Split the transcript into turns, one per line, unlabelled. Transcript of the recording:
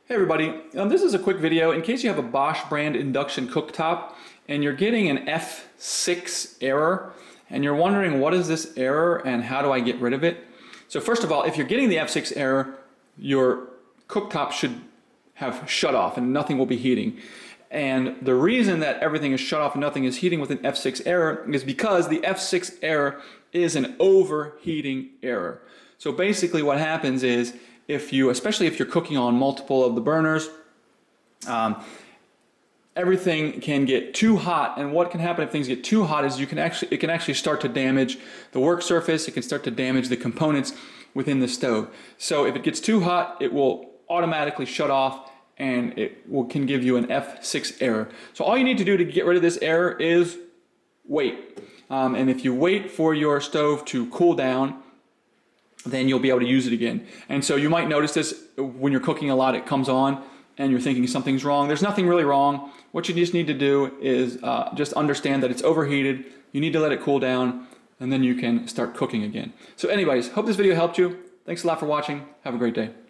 Hey everybody, this is a quick video in case you have a Bosch brand induction cooktop and you're getting an F6 error and you're wondering what is this error and how do I get rid of it. So first of all, if you're getting the F6 error, your cooktop should have shut off and nothing will be heating. And the reason that everything is shut off and nothing is heating with an F6 error is because the F6 error is an overheating error. So basically what happens is especially if you're cooking on multiple of the burners, everything can get too hot, and what can happen if things get too hot is it can actually start to damage the work surface. It can start to damage the components within the stove. So if it gets too hot, it will automatically shut off and can give you an F6 error. So all you need to do to get rid of this error is wait. And if you wait for your stove to cool down, then you'll be able to use it again. And so you might notice this when you're cooking a lot, it comes on and you're thinking something's wrong. There's nothing really wrong. What you just need to do is just understand that it's overheated. You need to let it cool down and then you can start cooking again. So anyways, hope this video helped you. Thanks a lot for watching. Have a great day.